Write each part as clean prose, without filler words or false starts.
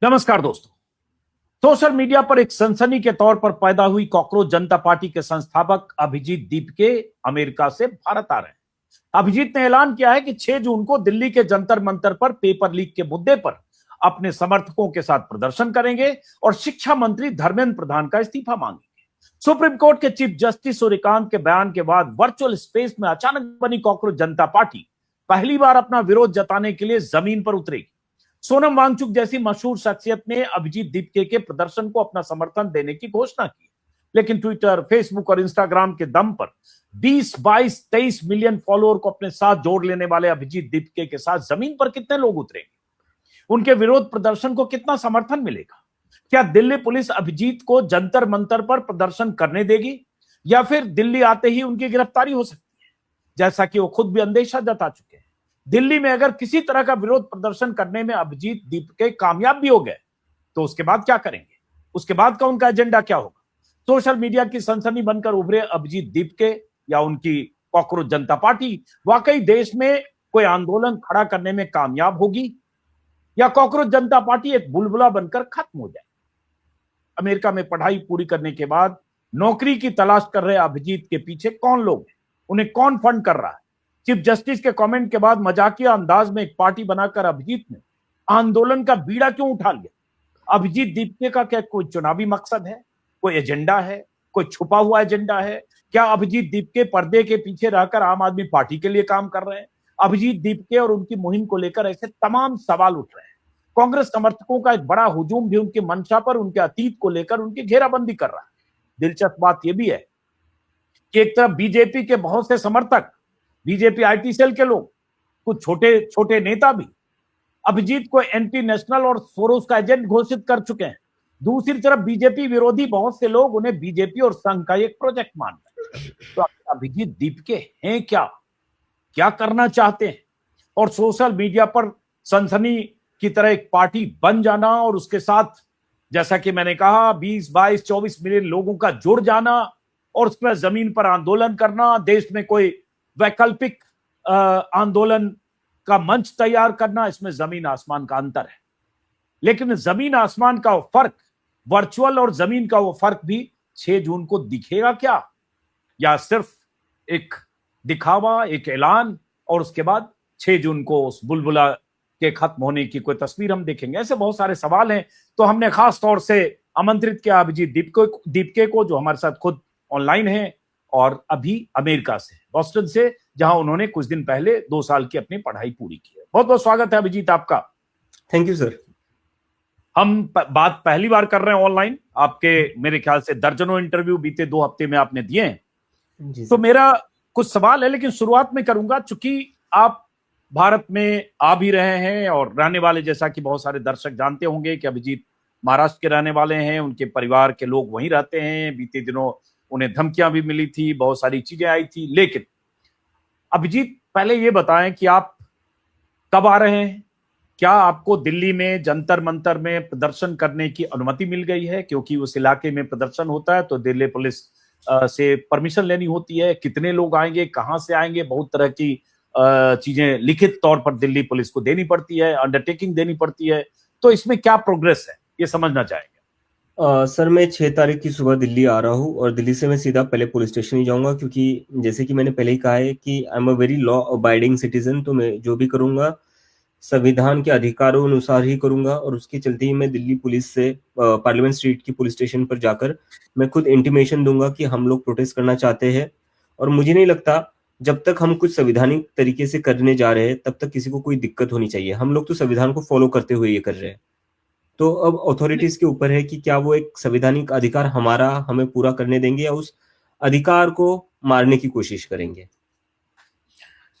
नमस्कार दोस्तों। Social media पर एक सनसनी के तौर पर पैदा हुई कॉकरोच जनता पार्टी के संस्थापक अभिजीत दीपके अमेरिका से भारत आ रहे हैं। अभिजीत ने ऐलान किया है कि 6 जून को दिल्ली के जंतर मंतर पर पेपर लीक के मुद्दे पर अपने समर्थकों के साथ प्रदर्शन करेंगे और शिक्षा मंत्री धर्मेंद्र प्रधान का इस्तीफा मांगेंगे। सुप्रीम कोर्ट के चीफ जस्टिस सूर्यकांत के बयान के बाद वर्चुअल स्पेस में अचानक बनी कॉकरोच जनता पार्टी पहली बार अपना विरोध जताने के लिए जमीन पर उतरेगी। सोनम वांगचुक जैसी मशहूर शख्सियत ने अभिजीत दीपके के प्रदर्शन को अपना समर्थन देने की घोषणा की, लेकिन ट्विटर, फेसबुक और इंस्टाग्राम के दम पर 20, 22, 23 मिलियन फॉलोअर को अपने साथ जोड़ लेने वाले अभिजीत दीपके के साथ जमीन पर कितने लोग उतरेंगे? उनके विरोध प्रदर्शन को कितना समर्थन मिलेगा? क्या दिल्ली पुलिस अभिजीत को जंतर मंतर पर प्रदर्शन करने देगी या फिर दिल्ली आते ही उनकी गिरफ्तारी हो सकती है, जैसा कि वो खुद भी अंदेशा जता चुके हैं? दिल्ली में अगर किसी तरह का विरोध प्रदर्शन करने में अभिजीत दीपके कामयाब भी हो गए तो उसके बाद क्या करेंगे? उसके बाद का उनका एजेंडा क्या होगा? सोशल मीडिया की सनसनी बनकर उभरे अभिजीत दीपके या उनकी कॉकरोच जनता पार्टी वाकई देश में कोई आंदोलन खड़ा करने में कामयाब होगी या कॉकरोच जनता पार्टी एक बुलबुला बनकर खत्म हो जाए? अमेरिका में पढ़ाई पूरी करने के बाद नौकरी की तलाश कर रहे अभिजीत के पीछे कौन लोग हैं? उन्हें कौन फंड कर रहा है? चीफ जस्टिस के कमेंट के बाद मजाकिया अंदाज में एक पार्टी बनाकर अभिजीत ने आंदोलन का बीड़ा क्यों उठा लिया? अभिजीत दीपके का क्या कोई चुनावी मकसद है, कोई एजेंडा है, कोई छुपा हुआ एजेंडा है? क्या अभिजीत दीपके पर्दे के पीछे रहकर आम आदमी पार्टी के लिए काम कर रहे हैं? अभिजीत दीपके और उनकी मुहिम को लेकर ऐसे तमाम सवाल उठ रहे हैं। कांग्रेस समर्थकों का एक बड़ा हुजूम भी उनकी मंशा पर, उनके अतीत को लेकर उनकी घेराबंदी कर रहा है। दिलचस्प बात यह भी है कि एक तरफ बीजेपी के बहुत से समर्थक, बीजेपी आईटी सेल के लोग, कुछ छोटे छोटे नेता भी अभिजीत को एंटी नेशनल और सोरोस का एजेंट घोषित कर चुके हैं। दूसरी तरफ बीजेपी विरोधी बहुत से लोग उन्हें बीजेपी और संघ का एक प्रोजेक्ट मान रहे हैं। तो अभिजीत दीपके हैं क्या? क्या करना चाहते हैं? और सोशल मीडिया पर सनसनी की तरह एक पार्टी बन जाना और उसके साथ, जैसा कि मैंने कहा, 20, 22, 24 मिलियन लोगों का जुड़ जाना और उसमें जमीन पर आंदोलन करना, देश में कोई वैकल्पिक आंदोलन का मंच तैयार करना, इसमें जमीन आसमान का अंतर है। लेकिन जमीन आसमान का वो फर्क, वर्चुअल और जमीन का वो फर्क भी 6 जून को दिखेगा क्या, या सिर्फ एक दिखावा, एक ऐलान और उसके बाद 6 जून को उस बुलबुला के खत्म होने की कोई तस्वीर हम देखेंगे? ऐसे बहुत सारे सवाल हैं। तो हमने खास तौर से आमंत्रित किया अभिजीत दीपके को, जो हमारे साथ खुद ऑनलाइन है और अभी अमेरिका से, बॉस्टन से, जहां उन्होंने कुछ दिन पहले 2 साल की अपनी पढ़ाई पूरी की है। बहुत बहुत स्वागत है अभिजीत आपका। Thank you sir. हम बात पहली बार कर रहे हैं ऑनलाइन। आपके मेरे ख्याल से दर्जनों इंटरव्यू बीते 2 हफ्ते में आपने दिए हैं। तो मेरा कुछ सवाल है, लेकिन शुरुआत में करूंगा, चूंकि आप भारत में आ भी रहे हैं और रहने वाले, जैसा कि बहुत सारे दर्शक जानते होंगे कि अभिजीत महाराष्ट्र के रहने वाले हैं, उनके परिवार के लोग वहीं रहते हैं। बीते दिनों उन्हें धमकियां भी मिली थी, बहुत सारी चीजें आई थी। लेकिन अभिजीत, पहले ये बताएं कि आप कब आ रहे हैं? क्या आपको दिल्ली में जंतर मंतर में प्रदर्शन करने की अनुमति मिल गई है? क्योंकि उस इलाके में प्रदर्शन होता है तो दिल्ली पुलिस से परमिशन लेनी होती है। कितने लोग आएंगे, कहां से आएंगे, बहुत तरह की चीजें लिखित तौर पर दिल्ली पुलिस को देनी पड़ती है, अंडरटेकिंग देनी पड़ती है। तो इसमें क्या प्रोग्रेस है, ये समझना चाहेंगे। सर, मैं 6 तारीख की सुबह दिल्ली आ रहा हूँ और दिल्ली से मैं सीधा पहले पुलिस स्टेशन ही जाऊंगा, क्योंकि जैसे कि मैंने पहले ही कहा है कि I am a very law abiding citizen. तो मैं जो भी करूंगा संविधान के अधिकारों अनुसार ही करूंगा, और उसके चलते ही मैं दिल्ली पुलिस से पार्लियामेंट स्ट्रीट की पुलिस स्टेशन पर जाकर मैं खुद इंटीमेशन दूंगा कि हम लोग प्रोटेस्ट करना चाहते हैं। और मुझे नहीं लगता जब तक हम कुछ संवैधानिक तरीके से करने जा रहे हैं तब तक किसी को कोई दिक्कत होनी चाहिए। हम लोग तो संविधान को फॉलो करते हुए ये कर रहे हैं। तो अब अथॉरिटीज के ऊपर है कि क्या वो एक संवैधानिक अधिकार हमारा हमें पूरा करने देंगे या उस अधिकार को मारने की कोशिश करेंगे।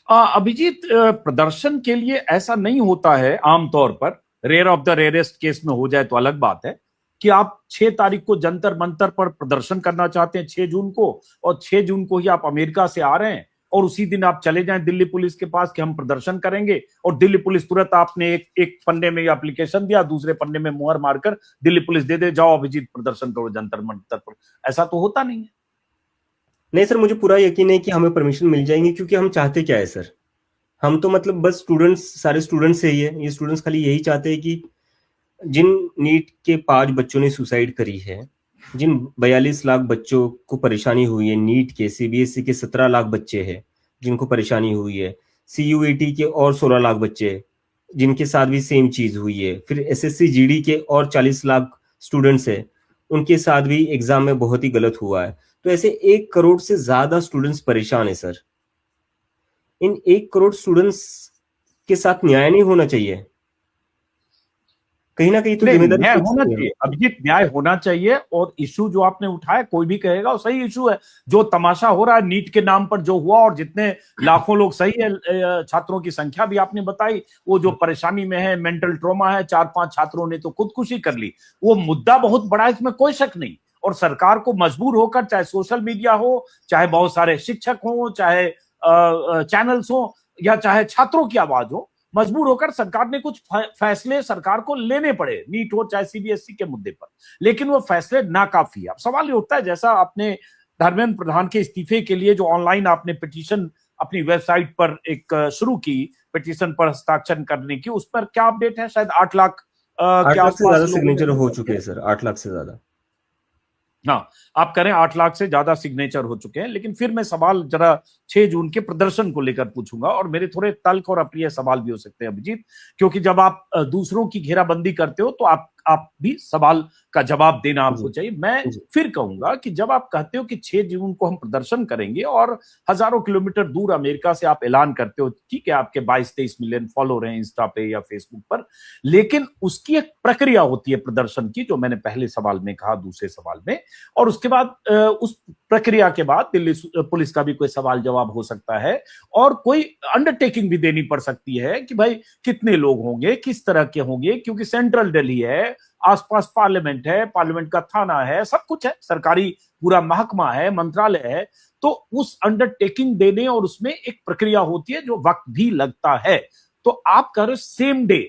अभिजीत, प्रदर्शन के लिए ऐसा नहीं होता है आमतौर पर, rare of the rarest case में हो जाए तो अलग बात है, कि आप 6 तारीख को जंतर मंतर पर प्रदर्शन करना चाहते हैं 6 जून को, और 6 जून को ही आप अमेरिका से आ रहे हैं और उसी दिन आप चले जाएं दिल्ली पुलिस के पास कि हम प्रदर्शन करेंगे, और दिल्ली पुलिस तुरंत, आपने एक पन्ने में एप्लीकेशन दिया, दूसरे पन्ने में मुहर मारकर दिल्ली पुलिस दे दे, जाओ अभिजीत प्रदर्शन करो जंतर मंतर पर। ऐसा तो होता नहीं है। नहीं सर, मुझे पूरा यकीन है कि हमें परमिशन मिल जाएंगी, क्योंकि हम चाहते क्या है सर, हम तो मतलब बस स्टूडेंट्स, सारे स्टूडेंट्स से ही है, ये स्टूडेंट्स खाली यही चाहते हैं कि जिन नीट के 5 बच्चों ने सुसाइड करी है, जिन 42 लाख बच्चों को परेशानी हुई है, नीट के सीबीएसई के 17 लाख बच्चे हैं जिनको परेशानी हुई है, सीयूईटी के और 16 लाख बच्चे जिनके साथ भी सेम चीज हुई है, फिर एसएससी जीडी के और 40 लाख स्टूडेंट्स हैं, उनके साथ भी एग्जाम में बहुत ही गलत हुआ है। तो ऐसे 1 करोड़ से ज्यादा स्टूडेंट्स परेशान है सर। इन 1 करोड़ स्टूडेंट्स के साथ न्याय नहीं होना चाहिए? कहीं ना कहीं तो जिम्मेदारी न्याय होना चाहिए अभिजीत, न्याय होना चाहिए। और इशू जो आपने उठाया, कोई भी कहेगा वो सही इशू है। जो तमाशा हो रहा है नीट के नाम पर जो हुआ, और जितने लाखों लोग, सही है, छात्रों की संख्या भी आपने बताई, वो जो परेशानी में है, मेंटल ट्रॉमा है, 4-5 छात्रों ने तो खुदकुशी कर ली, वो मुद्दा बहुत बड़ा है, इसमें कोई शक नहीं। और सरकार को मजबूर होकर, चाहे सोशल मीडिया हो, चाहे बहुत सारे शिक्षक हो, चाहे चैनल्स हो, या चाहे छात्रों की आवाज हो, मजबूर होकर सरकार ने कुछ फैसले सरकार को लेने पड़े, नीट हो चाहे सीबीएसई के मुद्दे पर। लेकिन वो फैसले नाकाफी है। अब सवाल ये उठता है, जैसा आपने धर्मेंद्र प्रधान के इस्तीफे के लिए जो ऑनलाइन आपने पिटीशन अपनी वेबसाइट पर एक शुरू की, पिटीशन पर हस्ताक्षर करने की, उस पर क्या अपडेट है? शायद 8 लाख 8 के लाख से ज्यादा आसपास सिग्नेचर हो चुके हैं सर, 8 लाख से ज्यादा। हाँ, आप करें 8 लाख से ज्यादा सिग्नेचर हो चुके हैं। लेकिन फिर मैं सवाल जरा 6 जून के प्रदर्शन को लेकर पूछूंगा, और मेरे थोड़े तल्ख और अप्रिय सवाल भी हो सकते हैं अभिजीत, क्योंकि जब आप दूसरों की घेराबंदी करते हो तो आप भी सवाल का जवाब देना आपको चाहिए। मैं फिर कहूंगा कि जब आप कहते हो कि 6 जून को हम प्रदर्शन करेंगे, और हजारों किलोमीटर दूर अमेरिका से आप ऐलान करते हो, ठीक है, आपके 22-23 मिलियन फॉलोअर हैं इंस्टा पे या फेसबुक पर, लेकिन उसकी एक प्रक्रिया होती है प्रदर्शन की, जो मैंने पहले सवाल में कहा, दूसरे सवाल में। और उसके बाद उस प्रक्रिया के बाद दिल्ली पुलिस का भी कोई सवाल जवाब हो सकता है, और कोई अंडरटेकिंग भी देनी पड़ सकती है कि भाई कितने लोग होंगे, किस तरह के होंगे, क्योंकि सेंट्रल दिल्ली है, आसपास पार्लियामेंट है, पार्लियामेंट का थाना है, सब कुछ है, सरकारी पूरा महकमा है, मंत्रालय है। तो उस अंडरटेकिंग देने और उसमें एक प्रक्रिया होती है, जो वक्त भी लगता है। तो आप कह रहे सेम डे,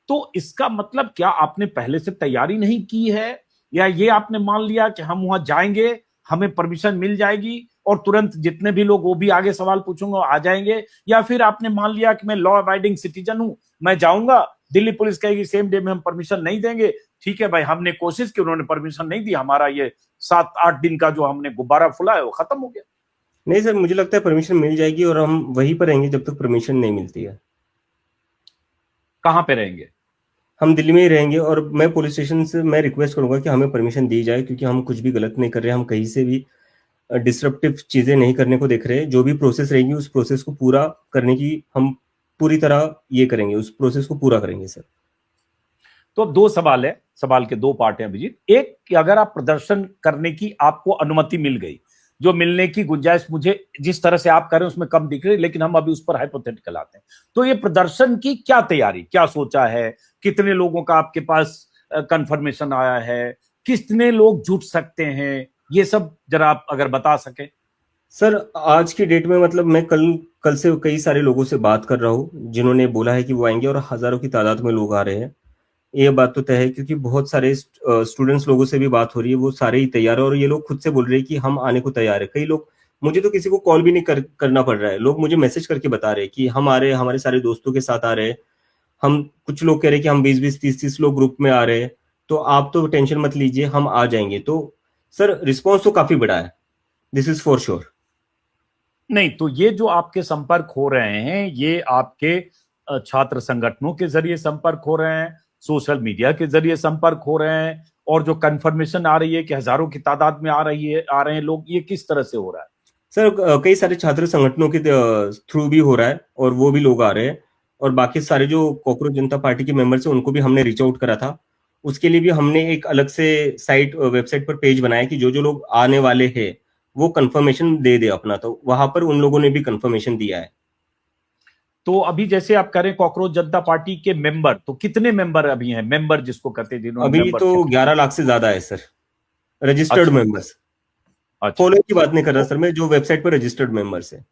तो इसका मतलब क्या आपने पहले से तैयारी नहीं की है, या ये आपने मान लिया कि हम वहां जाएंगे, हमें परमिशन मिल जाएगी और तुरंत जितने भी लोग, वो भी आगे सवाल पूछूंगा, आ जाएंगे? या फिर आपने मान लिया कि मैं लॉ अबाइडिंग सिटीजन हूं, मैं जाऊंगा, दिल्ली पुलिस कहेगी सेम डे में हम परमिशन नहीं देंगे, ठीक है भाई, हमने कोशिश की, उन्होंने परमिशन नहीं दी, हमारा ये 7-8 दिन का जो हमने गुब्बारा फुला है वो खत्म हो गया? नहीं सर, मुझे लगता है परमिशन मिल जाएगी, और हम वहीं पर रहेंगे जब तक परमिशन नहीं मिलती है। कहां पे रहेंगे? हम दिल्ली में ही रहेंगे, और मैं पुलिस स्टेशन से मैं रिक्वेस्ट करूंगा कि हमें परमिशन दी जाए, क्योंकि हम कुछ भी गलत नहीं कर रहे हैं, हम कहीं से भी डिसरप्टिव चीजें नहीं करने को देख रहे हैं। जो भी प्रोसेस रहेगी उस प्रोसेस को पूरा करने की हम पूरी तरह ये करेंगे, उस प्रोसेस को पूरा करेंगे सर। तो 2 सवाल है, सवाल के 2 पार्ट हैं अभिजीत। एक कि अगर आप प्रदर्शन करने की आपको अनुमति मिल गई, जो मिलने की गुंजाइश मुझे जिस तरह से आप कर रहे हैं उसमें कम दिख रही है, लेकिन हम अभी उस पर हाइपोथेटिकल आते हैं, तो ये प्रदर्शन की क्या तैयारी, क्या सोचा है, कितने लोगों का आपके पास कंफर्मेशन आया है, कितने लोग जुट सकते हैं, ये सब जरा आप अगर बता सके। सर आज की डेट में मतलब मैं कल से कई सारे लोगों से बात कर रहा हूँ जिन्होंने बोला है कि वो आएंगे, और हजारों की तादाद में लोग आ रहे हैं, ये बात तो तय है, क्योंकि बहुत सारे स्टूडेंट्स लोगों से भी बात हो रही है, वो सारे ही तैयार है, और ये लोग खुद से बोल रहे हैं कि हम आने को तैयार है। कई लोग, मुझे तो किसी को कॉल भी नहीं करना पड़ रहा है, लोग मुझे मैसेज करके बता रहे हैं कि हम आ रहे हैं, हमारे सारे दोस्तों के साथ आ रहे हैं। हम कुछ लोग कह रहे हैं कि हम 20-20, 30-30 लोग ग्रुप में आ रहे हैं, तो आप तो टेंशन मत लीजिए, हम आ जाएंगे। तो सर रिस्पॉन्स तो काफी बड़ा है, दिस इज फॉर श्योर। नहीं, तो ये जो आपके संपर्क हो रहे हैं, ये आपके छात्र संगठनों के जरिए संपर्क हो रहे हैं, सोशल मीडिया के जरिए संपर्क हो रहे हैं, और जो कंफर्मेशन आ रही है कि हजारों की तादाद में आ रहे हैं लोग, ये किस तरह से हो रहा है? सर कई सारे छात्र संगठनों के थ्रू भी हो रहा है, और वो भी लोग आ रहे हैं, और बाकी सारे जो कॉकरोच जनता पार्टी के मेंबर्स हैं उनको भी हमने रीच आउट करा था। उसके लिए भी हमने एक अलग से वेबसाइट पर पेज बनाया कि जो जो लोग आने वाले हैं वो कंफर्मेशन दे अपना, तो वहां पर उन लोगों ने भी कंफर्मेशन दिया है। तो अभी जैसे आप करें कॉकरोच जनता पार्टी के मेंबर, तो कितने मेंबर अभी हैं, मेंबर जिसको कहते हैं, जिन्होंने अभी तो 11 लाख से ज्यादा है सर रजिस्टर्ड मेंबर्स। फॉलो की बात नहीं कर रहा सर मैं, जो वेबसाइट पर रजिस्टर्ड मेंबर्स है।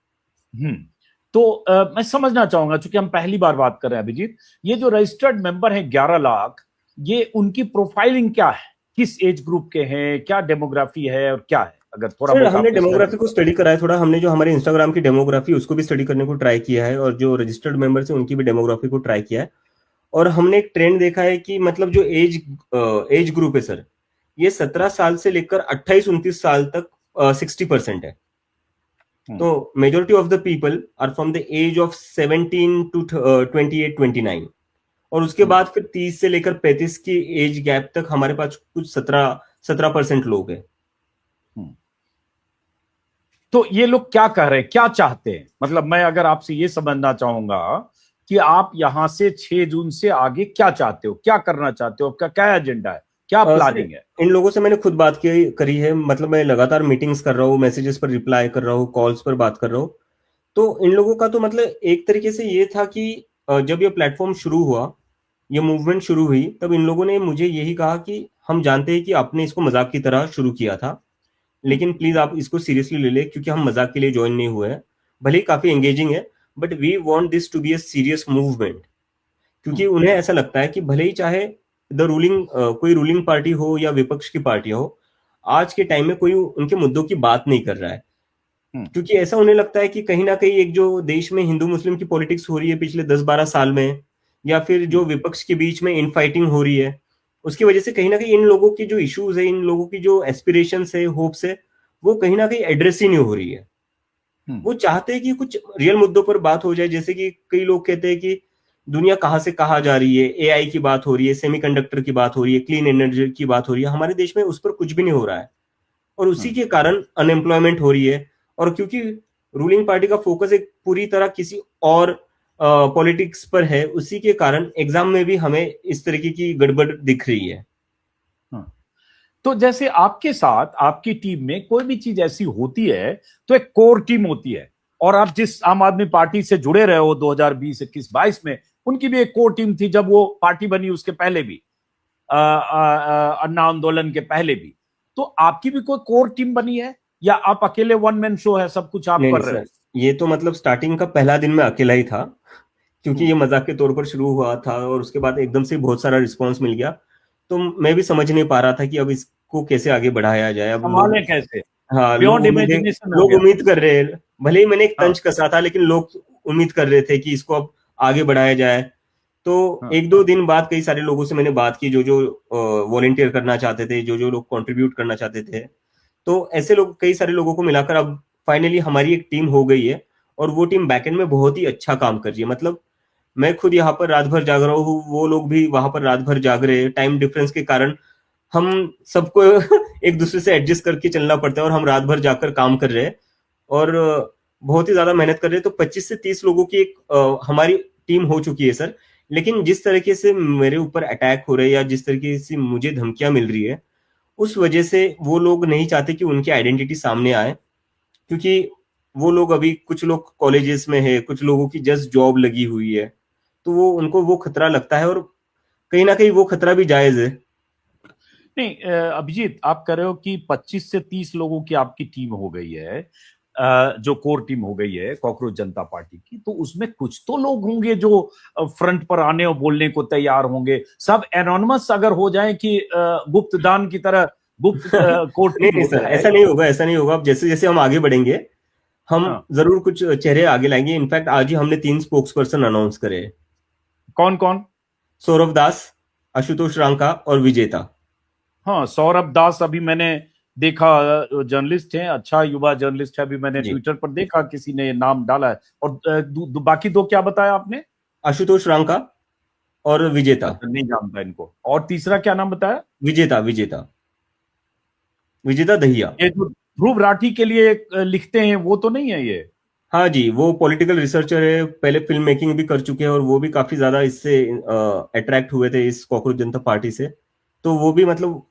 तो मैं समझना चाहूंगा, चूंकि हम पहली बार बात कर रहे हैं अभिजीत, ये जो रजिस्टर्ड मेंबर हैं 11 लाख, ये उनकी प्रोफाइलिंग क्या है, किस एज ग्रुप के हैं, क्या डेमोग्राफी है और क्या है? अगर थोड़ा सर हमने डेमोग्राफी को स्टडी करा है थोड़ा, हमने जो हमारे इंस्टाग्राम की डेमोग्राफी उसको भी स्टडी करने को ट्राई किया है, और जो रजिस्टर्ड मेंबर्स हैं उनकी भी डेमोग्राफी को ट्राई किया है। और हमने एक ट्रेंड देखा है कि मतलब जो एज ग्रुप है सर, ये 17 साल से लेकर 28-29 साल तक 60% है। तो majority of the people are from the age of 17 to 28-29, और उसके बाद फिर 30 से लेकर 35 की एज गैप तक हमारे पास कुछ 17% लोग हैं। तो ये लोग क्या कह रहे हैं, क्या चाहते हैं? मतलब मैं अगर आपसे ये समझना चाहूंगा कि आप यहां से 6 जून से आगे क्या चाहते हो, क्या करना चाहते हो, आपका क्या एजेंडा है, क्या प्लानिंग है? इन लोगों से मैंने खुद बात करी है, मतलब मैं लगातार मीटिंग्स कर रहा हूँ, मैसेजेस पर रिप्लाई कर रहा हूँ, कॉल्स पर बात कर रहा हूँ। तो इन लोगों का तो मतलब एक तरीके से ये था कि जब ये प्लेटफॉर्म शुरू हुआ, ये मूवमेंट शुरू हुई, तब इन लोगों ने मुझे यही कहा कि हम जानते हैं कि आपने इसको मजाक की तरह शुरू किया था, लेकिन प्लीज आप इसको सीरियसली ले ले, क्योंकि हम मजाक के लिए ज्वाइन नहीं हुए हैं। भले ही काफी एंगेजिंग है, but we want this to be a serious movement. क्योंकि उन्हें ऐसा लगता है कि भले ही चाहे द रूलिंग कोई रूलिंग पार्टी हो या विपक्ष की पार्टी हो, आज के टाइम में कोई उनके मुद्दों की बात नहीं कर रहा है। क्योंकि ऐसा उन्हें लगता है कि कहीं ना कहीं एक जो देश में हिंदू मुस्लिम की पॉलिटिक्स हो रही है पिछले 10-12 साल में, या फिर जो विपक्ष के बीच में इनफाइटिंग हो रही है, उसकी वजह से कहीं ना कहीं इन लोगों की जो इश्यूज है, इन लोगों की जो एस्पिरेशंस है, होप्स है, वो कहीं ना कहीं एड्रेस ही नहीं हो रही है। वो चाहते हैं कि कुछ रियल मुद्दों पर बात हो जाए, जैसे कि कई लोग कहते हैं कि दुनिया कहाँ से कहाँ जा रही है, एआई की बात हो रही है, सेमीकंडक्टर की बात हो रही है, क्लीन एनर्जी की बात हो रही है, हमारे देश में उस पर कुछ भी नहीं हो रहा है, और उसी के कारण अनएम्प्लॉयमेंट हो रही है। और क्योंकि रूलिंग पार्टी का फोकस एक पूरी तरह किसी और पॉलिटिक्स पर है, उसी के कारण एग्जाम में भी हमें इस तरीके की गड़बड़ दिख रही है। तो जैसे आपके साथ आपकी टीम में कोई भी चीज ऐसी होती है तो एक कोर टीम होती है, और आप जिस आम आदमी पार्टी से जुड़े रहे हो 2020, 21, 22 में, उनकी भी एक कोर टीम थी जब वो पार्टी बनी, उसके पहले भी अन्ना आंदोलन के पहले भी। तो आपकी भी कोई कोर टीम बनी है या आप अकेले वन मैन शो है, सब कुछ आप नहीं कर नहीं रहे सर, हो? ये तो मतलब स्टार्टिंग का पहला दिन मैं अकेला ही था, क्योंकि ये मजाक के तौर पर शुरू हुआ था, और उसके बाद एकदम से बहुत सारा रिस्पांस मिल गया। तो मैं भी समझ नहीं पा रहा था कि अब इसको कैसे आगे बढ़ाया जाए। अब लोग, संभालें कैसे? हाँ, बियॉन्ड इमेजिनेशन हो लोग गया। उम्मीद कर रहे हैं, भले ही मैंने एक हाँ, तंज कसा था, लेकिन लोग उम्मीद कर रहे थे कि इसको अब आगे बढ़ाया जाए। तो हाँ, 1-2 दिन बाद कई सारे लोगों से मैंने बात की, जो जो वॉलेंटियर करना चाहते थे, जो जो लोग कंट्रीब्यूट करना चाहते थे। तो ऐसे लोग, कई सारे लोगों को मिलाकर अब फाइनली हमारी एक टीम हो गई है, और वो टीम बैकएंड में बहुत ही अच्छा काम कर रही है। मतलब मैं खुद यहाँ पर रात भर जाग रहा हूँ, वो लोग भी वहां पर रात भर जाग रहे हैं। टाइम डिफरेंस के कारण हम सबको एक दूसरे से एडजस्ट करके चलना पड़ता है, और हम रात भर जाकर काम कर रहे हैं, और बहुत ही ज्यादा मेहनत कर रहे हैं। तो 25 से 30 लोगों की एक हमारी टीम हो चुकी है सर। लेकिन जिस तरीके से मेरे ऊपर अटैक हो रहे हैं, या जिस तरीके से मुझे धमकियां मिल रही है, उस वजह से वो लोग नहीं चाहते कि उनकी आइडेंटिटी सामने आए। क्योंकि वो लोग अभी, कुछ लोग कॉलेजेस में है, कुछ लोगों की जस्ट जॉब लगी हुई है, तो वो उनको वो खतरा लगता है, और कहीं ना कहीं वो खतरा भी जायज है। नहीं अभिजीत, आप कह रहे हो कि 25 से 30 लोगों की आपकी टीम हो गई है, जो कोर टीम हो गई है कॉकरोच जनता पार्टी की, तो उसमें कुछ तो लोग होंगे जो फ्रंट पर आने और बोलने को तैयार होंगे। सब एनोनिमस अगर हो जाए कि गुप्त दान की तरह गुप्त कोर नहीं टीम नहीं होता सर, है। ऐसा नहीं होगा, ऐसा नहीं होगा। अब जैसे जैसे हम आगे बढ़ेंगे, हम हाँ, जरूर कुछ चेहरे आगे लाएंगे। इनफैक्ट आज ही हमने 3 स्पोक्स पर्सन अनाउंस करे हैं। कौन कौन? सौरभ दास, आशुतोष रांका और विजेता। हाँ, सौरभ दास अभी मैंने देखा, जर्नलिस्ट हैं, अच्छा युवा जर्नलिस्ट है, अभी मैंने जी। ट्विटर पर देखा किसी ने नाम डाला है। और बाकी दो क्या बताया आपने? आशुतोष रांका और विजेता। अच्छा, नहीं जानता इनको। और तीसरा क्या नाम बताया? विजेता विजेता विजेता दहिया। ये जो ध्रुव राठी के लिए लिखते हैं वो तो नहीं है ये? हाँ जी, वो पॉलिटिकल रिसर्चर है, पहले फिल्म मेकिंग भी कर चुके हैं, और वो भी काफी ज्यादा इससे अट्रैक्ट हुए थे, इस कॉकरोच जनता पार्टी से। तो वो भी मतलब,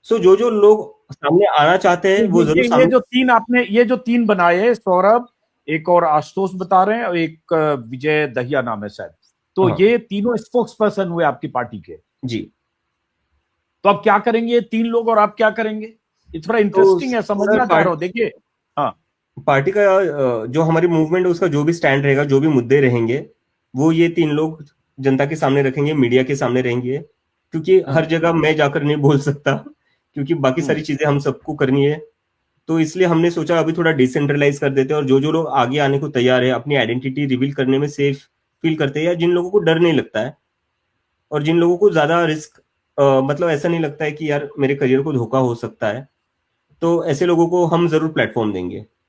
सो जो जो लोग सामने आना चाहते हैं, वो जरूर ये सामने। जो तीन आपने, ये जो तीन बनाए हैं, सौरभ, एक और आशुतोष बता रहे हैं, और एक विजय दहिया नाम है शायद, तो हाँ ये तीनों स्पोक्स पर्सन हुए आपकी पार्टी के। जी। तो अब क्या करेंगे ये तीन लोग, और आप क्या करेंगे? ये थोड़ा तो इंटरेस्टिंग है, सर, समझना चाह रहा हूं, देखिए। हाँ, पार्टी का जो हमारी मूवमेंट है, उसका जो भी स्टैंड रहेगा, जो भी मुद्दे रहेंगे, वो ये 3 लोग जनता के सामने रखेंगे, मीडिया के सामने रहेंगे। क्योंकि हर हाँ, जगह मैं जाकर नहीं बोल सकता, क्योंकि बाकी सारी हम्म, चीजें हम सबको करनी है। तो इसलिए हमने सोचा अभी थोड़ा डिसेंट्रलाइज कर देते हैं, और जो जो लोग आगे आने को तैयार है, अपनी आइडेंटिटी रिवील करने में सेफ फील करते हैं, या जिन लोगों को डर नहीं लगता है, और जिन लोगों को ज्यादा रिस्क मतलब ऐसा नहीं लगता है कि यार मेरे करियर को धोखा हो सकता है, तो ऐसे लोगों को हम जरूर प्लेटफॉर्म देंगे।